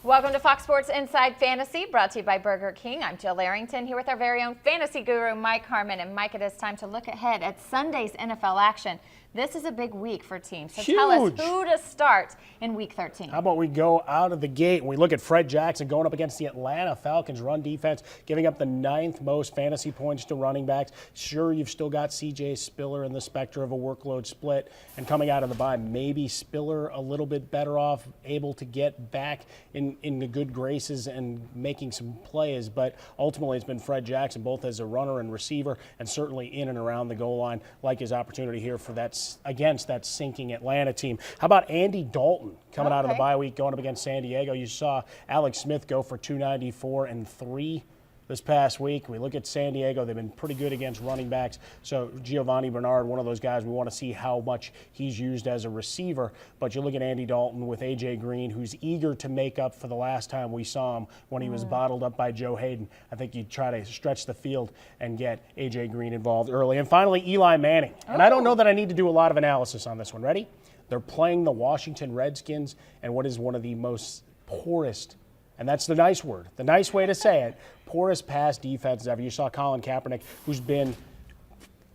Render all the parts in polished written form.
Welcome to Fox Sports Inside Fantasy, brought to you by Burger King. I'm Jill Arrington here with our very own fantasy guru, Mike Harmon. And Mike, it is time to look ahead at Sunday's NFL action. This is a big week for teams. So Huge. Tell us who to start in Week 13. How about we go out of the gate and we look at Fred Jackson going up against the Atlanta Falcons run defense, giving up the 9th most fantasy points to running backs. Sure, you've still got C.J. Spiller in the specter of a workload split, and coming out of the bye, maybe Spiller a little bit better off, able to get back in the good graces and making some plays. But ultimately, it's been Fred Jackson, both as a runner and receiver, and certainly in and around the goal line. Like his opportunity here for that against that sinking Atlanta team. How about Andy Dalton coming out of the bye week, going up against San Diego? You saw Alex Smith go for 294 and 3 this past week. We look at San Diego. They've been pretty good against running backs. So Giovanni Bernard, one of those guys, we want to see how much he's used as a receiver. But you look at Andy Dalton with A.J. Green, who's eager to make up for the last time we saw him when he was bottled up by Joe Hayden. I think you try to stretch the field and get A.J. Green involved early. And finally, Eli Manning. And I don't know that I need to do a lot of analysis on this one. Ready? They're playing the Washington Redskins and what is one of the most poorest, and that's the nice word, the nice way to say it, poorest pass defenses ever. You saw Colin Kaepernick, who's been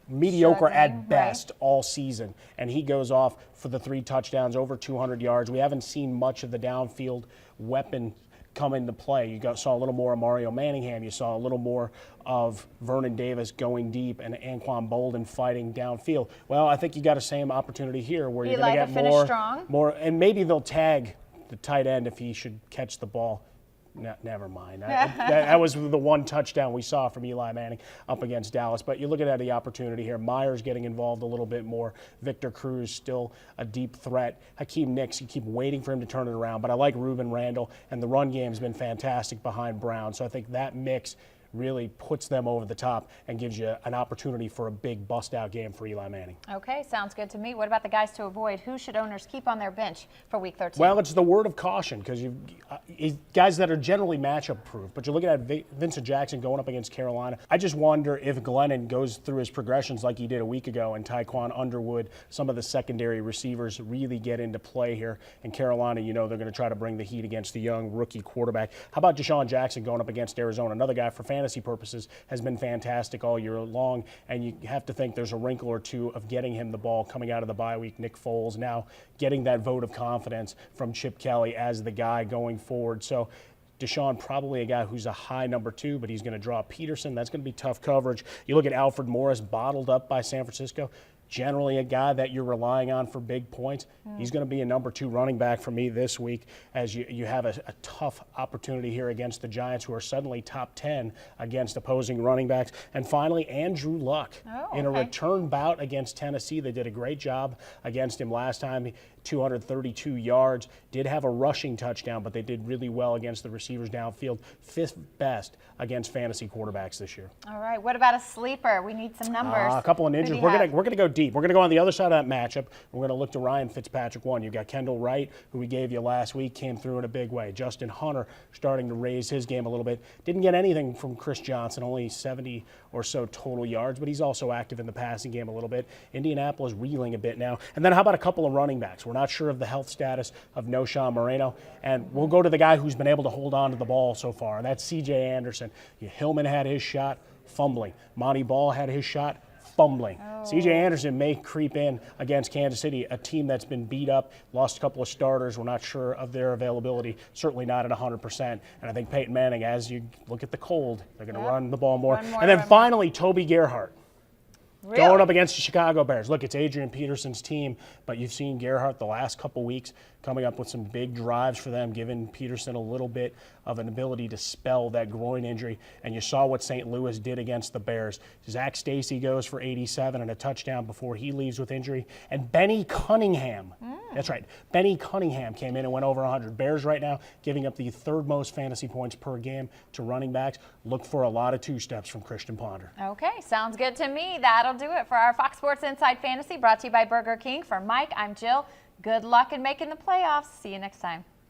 mediocre at best all season, and he goes off for the 3 touchdowns, over 200 yards. We haven't seen much of the downfield weapon come into play. You saw a little more of Mario Manningham. You saw a little more of Vernon Davis going deep and Anquan Bolden fighting downfield. Well, I think you got the same opportunity here where you're going to get more, and maybe they'll tag the tight end if he should catch the ball. No, never mind. That was the one touchdown we saw from Eli Manning up against Dallas. But you look at the opportunity here. Myers getting involved a little bit more. Victor Cruz still a deep threat. Hakeem Nicks, you keep waiting for him to turn it around. But I like Reuben Randall, and the run game's been fantastic behind Brown. So I think that mix really puts them over the top and gives you an opportunity for a big bust-out game for Eli Manning. Okay, sounds good to me. What about the guys to avoid? Who should owners keep on their bench for Week 13? Well, it's the word of caution because you guys that are generally matchup-proof. But you're looking at Vincent Jackson going up against Carolina. I just wonder if Glennon goes through his progressions like he did a week ago, and Tyquan Underwood, some of the secondary receivers really get into play here. And Carolina, you know, they're going to try to bring the heat against the young rookie quarterback. How about Deshaun Jackson going up against Arizona? Another guy for fantasy purposes has been fantastic all year long, and you have to think there's a wrinkle or two of getting him the ball coming out of the bye week. Nick Foles now getting that vote of confidence from Chip Kelly as the guy going forward. So Deshaun probably a guy who's a high number 2, but he's going to draw Peterson. That's going to be tough coverage. You look at Alfred Morris, bottled up by San Francisco. Generally a guy that you're relying on for big points. He's going to be a number 2 running back for me this week as you have a tough opportunity here against the Giants, who are suddenly top 10 against opposing running backs. And finally, Andrew Luck in a return bout against Tennessee. They did a great job against him last time. 232 yards, did have a rushing touchdown, but they did really well against the receivers downfield. 5th best against fantasy quarterbacks this year. All right, what about a sleeper? We need some numbers. A couple of ninjas. We're gonna go deep. We're gonna go on the other side of that matchup. We're gonna look to Ryan Fitzpatrick 1. You've got Kendall Wright, who we gave you last week, came through in a big way. Justin Hunter starting to raise his game a little bit. Didn't get anything from Chris Johnson, only 70 or so total yards, but he's also active in the passing game a little bit. Indianapolis reeling a bit now. And then how about a couple of running backs? We're not sure of the health status of Noshawn Moreno, and we'll go to the guy who's been able to hold on to the ball so far, and that's C.J. Anderson. Hillman had his shot, fumbling. Monty Ball had his shot, fumbling. C.J. Anderson may creep in against Kansas City, a team that's been beat up, lost a couple of starters. We're not sure of their availability, certainly not at 100%. And I think Peyton Manning, as you look at the cold, they're going to run the ball more. And then finally, Toby Gerhart. Really? Going up against the Chicago Bears. Look, it's Adrian Peterson's team, but you've seen Gerhart the last couple weeks coming up with some big drives for them, giving Peterson a little bit of an ability to spell that groin injury. And you saw what St. Louis did against the Bears. Zach Stacy goes for 87 and a touchdown before he leaves with injury. And Benny Cunningham, that's right, Benny Cunningham came in and went over 100. Bears right now giving up the 3rd most fantasy points per game to running backs. Look for a lot of 2-steps from Christian Ponder. Okay, sounds good to me. That'll do it for our Fox Sports Inside Fantasy, brought to you by Burger King. For Mike, I'm Jill. Good luck in making the playoffs. See you next time.